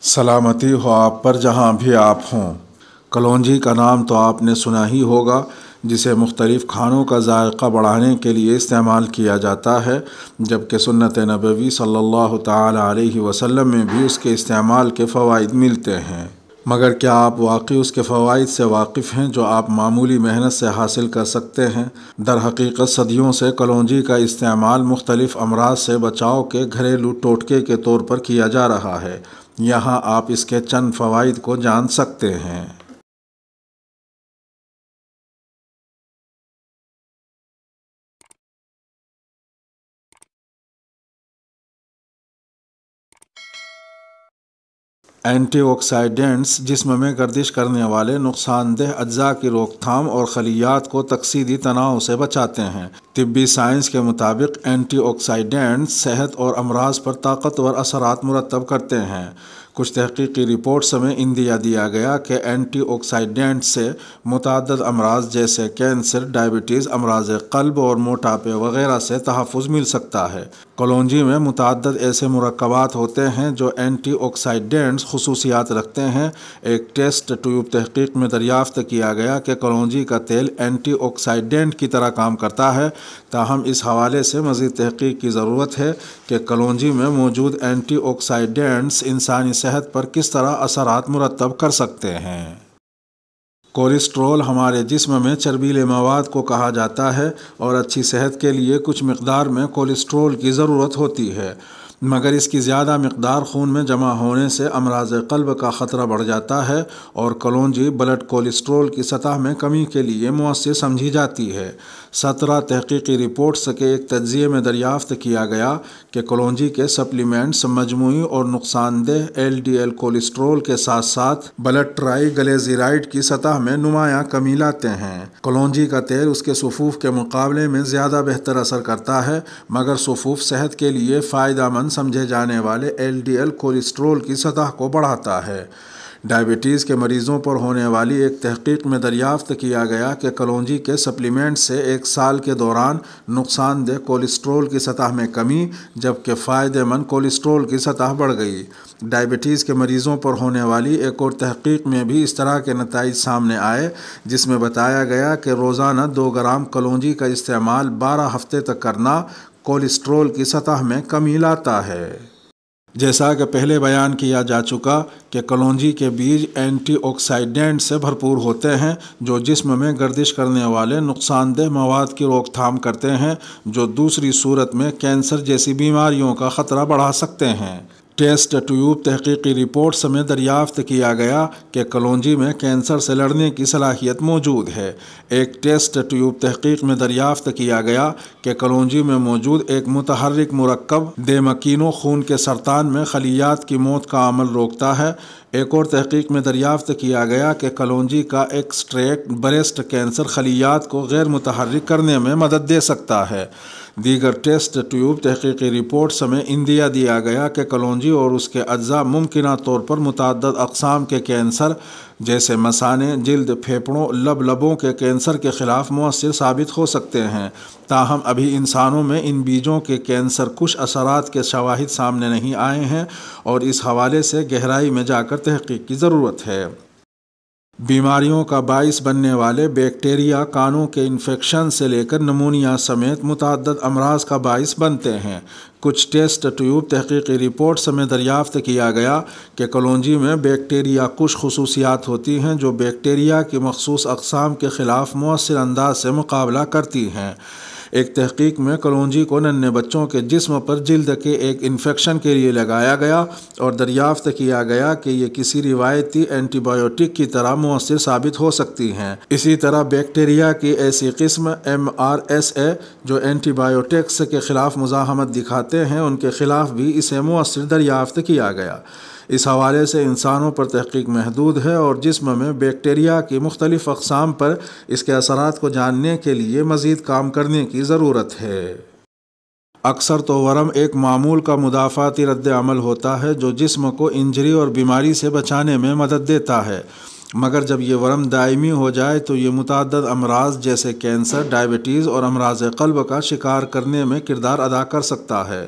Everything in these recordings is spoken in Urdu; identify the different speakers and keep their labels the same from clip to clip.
Speaker 1: سلامتی ہو آپ پر جہاں بھی آپ ہوں۔ کلونجی کا نام تو آپ نے سنا ہی ہوگا، جسے مختلف کھانوں کا ذائقہ بڑھانے کے لیے استعمال کیا جاتا ہے، جبکہ سنت نبوی صلی اللہ تعالی علیہ وسلم میں بھی اس کے استعمال کے فوائد ملتے ہیں۔ مگر کیا آپ واقعی اس کے فوائد سے واقف ہیں جو آپ معمولی محنت سے حاصل کر سکتے ہیں؟ در حقیقت صدیوں سے کلونجی کا استعمال مختلف امراض سے بچاؤ کے گھریلو ٹوٹکے کے طور پر کیا جا رہا ہے۔ یہاں آپ اس کے چند فوائد کو جان سکتے ہیں۔ اینٹی آکسیڈنٹس جسم میں گردش کرنے والے نقصان دہ اجزاء کی روک تھام اور خلیات کو تکسیدی تناؤ سے بچاتے ہیں۔ طبی سائنس کے مطابق اینٹی آکسیڈنٹس صحت اور امراض پر طاقتور اثرات مرتب کرتے ہیں۔ کچھ تحقیقی رپورٹس میں اندیا دیا گیا کہ اینٹی آکسیڈنٹس سے متعدد امراض جیسے کینسر، ڈائبٹیز، امراض قلب اور موٹاپے وغیرہ سے تحفظ مل سکتا ہے۔ کلونجی میں متعدد ایسے مرکبات ہوتے ہیں جو اینٹی آکسیڈنٹس خصوصیات رکھتے ہیں۔ ایک ٹیسٹ ٹیوب تحقیق میں دریافت کیا گیا کہ کلونجی کا تیل اینٹی آکسیڈنٹ کی طرح کام کرتا ہے، تاہم اس حوالے سے مزید تحقیق کی ضرورت ہے کہ کلونجی میں موجود اینٹی آکسیڈنٹس انسانی صحت پر کس طرح اثرات مرتب کر سکتے ہیں۔ کولیسٹرول ہمارے جسم میں چربیلے مواد کو کہا جاتا ہے اور اچھی صحت کے لیے کچھ مقدار میں کولیسٹرول کی ضرورت ہوتی ہے، مگر اس کی زیادہ مقدار خون میں جمع ہونے سے امراض قلب کا خطرہ بڑھ جاتا ہے اور کلونجی بلڈ کولیسٹرول کی سطح میں کمی کے لیے مؤثر سمجھی جاتی ہے۔ 17 تحقیقی رپورٹس کے ایک تجزیے میں دریافت کیا گیا کہ کلونجی کے سپلیمنٹس مجموعی اور نقصان دہ ایل ڈی ایل کولیسٹرول کے ساتھ ساتھ بلڈ ٹرائی گلیسیرائڈ کی سطح میں نمایاں کمی لاتے ہیں۔ کلونجی کا تیل اس کے صفوف کے مقابلے میں زیادہ بہتر اثر کرتا ہے، مگر صفوف صحت کے لیے فائدہ مند سمجھے جانے والے ایل ڈی ایل کولیسٹرول کی سطح کو بڑھاتا ہے۔ ڈائبٹیز کے مریضوں پر ہونے والی ایک تحقیق میں دریافت کیا گیا کہ کلونجی کے سپلیمنٹ سے 1 سال کے دوران نقصان دہ کولیسٹرول کی سطح میں کمی، جبکہ فائدہ مند کولیسٹرول کی سطح بڑھ گئی۔ ڈائبٹیز کے مریضوں پر ہونے والی ایک اور تحقیق میں بھی اس طرح کے نتائج سامنے آئے، جس میں بتایا گیا کہ روزانہ 2 گرام کلونجی کا استعمال 12 ہفتے تک کرنا کولیسٹرول کی سطح میں کمی لاتا ہے۔ جیسا کہ پہلے بیان کیا جا چکا کہ کلونجی کے بیج اینٹی آکسیڈنٹ سے بھرپور ہوتے ہیں جو جسم میں گردش کرنے والے نقصان دہ مواد کی روک تھام کرتے ہیں، جو دوسری صورت میں کینسر جیسی بیماریوں کا خطرہ بڑھا سکتے ہیں۔ ٹیسٹ ٹیوب تحقیقی رپورٹس میں دریافت کیا گیا کہ کلونجی میں کینسر سے لڑنے کی صلاحیت موجود ہے۔ ایک ٹیسٹ ٹیوب تحقیق میں دریافت کیا گیا کہ کلونجی میں موجود ایک متحرک مرکب دیمکینو خون کے سرطان میں خلیات کی موت کا عمل روکتا ہے۔ ایک اور تحقیق میں دریافت کیا گیا کہ کلونجی کا ایکسٹریکٹ بریسٹ کینسر خلیات کو غیر متحرک کرنے میں مدد دے سکتا ہے۔ دیگر ٹیسٹ ٹیوب تحقیقی رپورٹس میں اندیا دیا گیا کہ کلونجی اور اس کے اجزاء ممکنہ طور پر متعدد اقسام کے کینسر جیسے مثانے، جلد، پھیپھڑوں، لبوں کے کینسر کے خلاف مؤثر ثابت ہو سکتے ہیں، تاہم ابھی انسانوں میں ان بیجوں کے کینسر کش اثرات کے شواہد سامنے نہیں آئے ہیں اور اس حوالے سے گہرائی میں جا کر تحقیق کی ضرورت ہے۔ بیماریوں کا باعث بننے والے بیکٹیریا کانوں کے انفیکشن سے لے کر نمونیا سمیت متعدد امراض کا باعث بنتے ہیں۔ کچھ ٹیسٹ ٹیوب تحقیقی رپورٹس میں دریافت کیا گیا کہ کلونجی میں بیکٹیریا کش خصوصیات ہوتی ہیں جو بیکٹیریا کی مخصوص اقسام کے خلاف مؤثر انداز سے مقابلہ کرتی ہیں۔ ایک تحقیق میں کلونجی کو ننھے بچوں کے جسم پر جلد کے ایک انفیکشن کے لیے لگایا گیا اور دریافت کیا گیا کہ یہ کسی روایتی اینٹی بایوٹک کی طرح مؤثر ثابت ہو سکتی ہیں۔ اسی طرح بیکٹیریا کی ایسی قسم MRSA جو اینٹی بایوٹکس کے خلاف مزاحمت دکھاتے ہیں، ان کے خلاف بھی اسے مؤثر دریافت کیا گیا۔ اس حوالے سے انسانوں پر تحقیق محدود ہے اور جسم میں بیکٹیریا کی مختلف اقسام پر اس کے اثرات کو جاننے کے لیے مزید کام کرنے کی ضرورت ہے۔ اکثر تو ورم ایک معمول کا مدافعتی رد عمل ہوتا ہے جو جسم کو انجری اور بیماری سے بچانے میں مدد دیتا ہے، مگر جب یہ ورم دائمی ہو جائے تو یہ متعدد امراض جیسے کینسر، ڈائبٹیز اور امراض قلب کا شکار کرنے میں کردار ادا کر سکتا ہے۔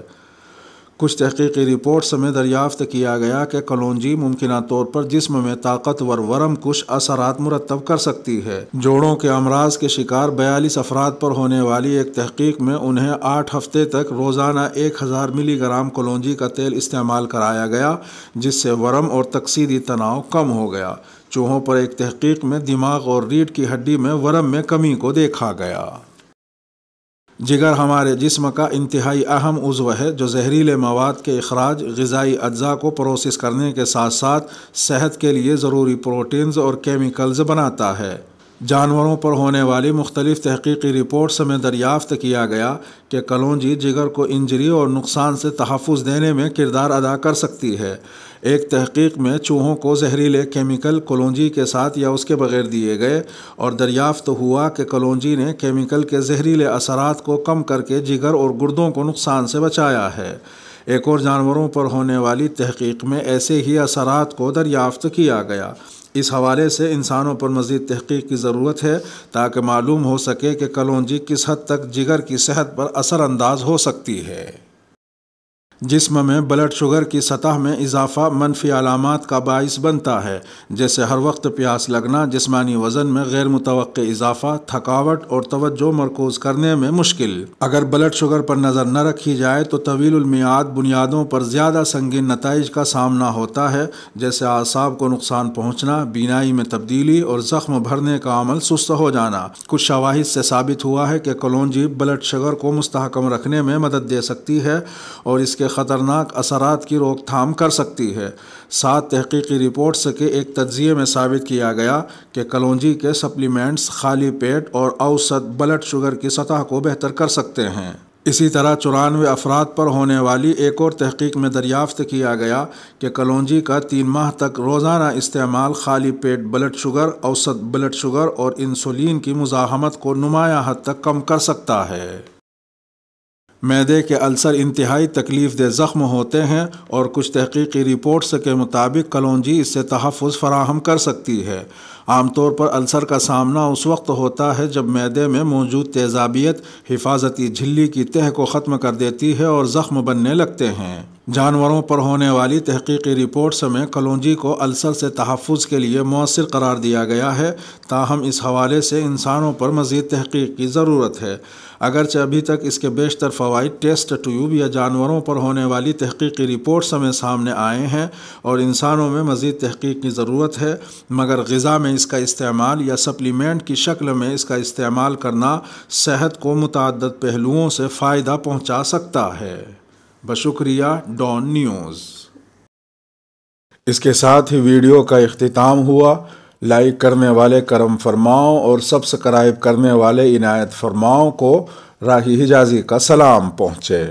Speaker 1: کچھ تحقیقی رپورٹس میں دریافت کیا گیا کہ کلونجی ممکنہ طور پر جسم میں طاقتور ورم کش اثرات مرتب کر سکتی ہے۔ جوڑوں کے امراض کے شکار 42 افراد پر ہونے والی ایک تحقیق میں انہیں 8 ہفتے تک روزانہ 1000 ملی گرام کلونجی کا تیل استعمال کرایا گیا، جس سے ورم اور تکسیدی تناؤ کم ہو گیا۔ چوہوں پر ایک تحقیق میں دماغ اور ریڑھ کی ہڈی میں ورم میں کمی کو دیکھا گیا۔ جگر ہمارے جسم کا انتہائی اہم عضو ہے جو زہریلے مواد کے اخراج، غذائی اجزاء کو پروسیس کرنے کے ساتھ ساتھ صحت کے لیے ضروری پروٹینز اور کیمیکلز بناتا ہے۔ جانوروں پر ہونے والی مختلف تحقیقی رپورٹس میں دریافت کیا گیا کہ کلونجی جگر کو انجری اور نقصان سے تحفظ دینے میں کردار ادا کر سکتی ہے۔ ایک تحقیق میں چوہوں کو زہریلے کیمیکل کلونجی کے ساتھ یا اس کے بغیر دیے گئے اور دریافت ہوا کہ کلونجی نے کیمیکل کے زہریلے اثرات کو کم کر کے جگر اور گردوں کو نقصان سے بچایا ہے۔ ایک اور جانوروں پر ہونے والی تحقیق میں ایسے ہی اثرات کو دریافت کیا گیا۔ اس حوالے سے انسانوں پر مزید تحقیق کی ضرورت ہے تاکہ معلوم ہو سکے کہ کلونجی کس حد تک جگر کی صحت پر اثر انداز ہو سکتی ہے۔ جسم میں بلڈ شوگر کی سطح میں اضافہ منفی علامات کا باعث بنتا ہے، جیسے ہر وقت پیاس لگنا، جسمانی وزن میں غیر متوقع اضافہ، تھکاوٹ اور توجہ مرکوز کرنے میں مشکل۔ اگر بلڈ شوگر پر نظر نہ رکھی جائے تو طویل المیعاد بنیادوں پر زیادہ سنگین نتائج کا سامنا ہوتا ہے، جیسے اعصاب کو نقصان پہنچنا، بینائی میں تبدیلی اور زخم بھرنے کا عمل سست ہو جانا۔ کچھ شواہد سے ثابت ہوا ہے کہ کلونجی بلڈ شوگر کو مستحکم رکھنے میں مدد دے سکتی ہے اور اس کے خطرناک اثرات کی روک تھام کر سکتی ہے۔ 7 تحقیقی رپورٹس کے ایک تجزیے میں ثابت کیا گیا کہ کلونجی کے سپلیمنٹس خالی پیٹ اور اوسط بلڈ شوگر کی سطح کو بہتر کر سکتے ہیں۔ اسی طرح 94 افراد پر ہونے والی ایک اور تحقیق میں دریافت کیا گیا کہ کلونجی کا 3 ماہ تک روزانہ استعمال خالی پیٹ بلڈ شوگر، اوسط بلڈ شوگر اور انسولین کی مزاحمت کو نمایاں حد تک کم کر سکتا ہے۔ معدے کے السر انتہائی تکلیف دہ زخم ہوتے ہیں اور کچھ تحقیقی رپورٹس کے مطابق کلونجی اس سے تحفظ فراہم کر سکتی ہے۔ عام طور پر السر کا سامنا اس وقت ہوتا ہے جب معدے میں موجود تیزابیت حفاظتی جھلی کی تہہ کو ختم کر دیتی ہے اور زخم بننے لگتے ہیں۔ جانوروں پر ہونے والی تحقیقی رپورٹس میں کلونجی کو السر سے تحفظ کے لیے مؤثر قرار دیا گیا ہے، تاہم اس حوالے سے انسانوں پر مزید تحقیق کی ضرورت ہے۔ اگرچہ ابھی تک اس کے بیشتر فوائد ٹیسٹ ٹیوب یا جانوروں پر ہونے والی تحقیقی رپورٹس میں سامنے آئے ہیں اور انسانوں میں مزید تحقیق کی ضرورت ہے، مگر غذا میں اس کا استعمال یا سپلیمنٹ کی شکل میں اس کا استعمال کرنا صحت کو متعدد پہلوؤں سے فائدہ پہنچا سکتا ہے۔ بشکریہ ڈان نیوز۔ اس کے ساتھ ہی ویڈیو کا اختتام ہوا۔ لائک کرنے والے کرم فرماؤں اور سبسکرائب کرنے والے عنایت فرماؤں کو راہی حجازی کا سلام پہنچے۔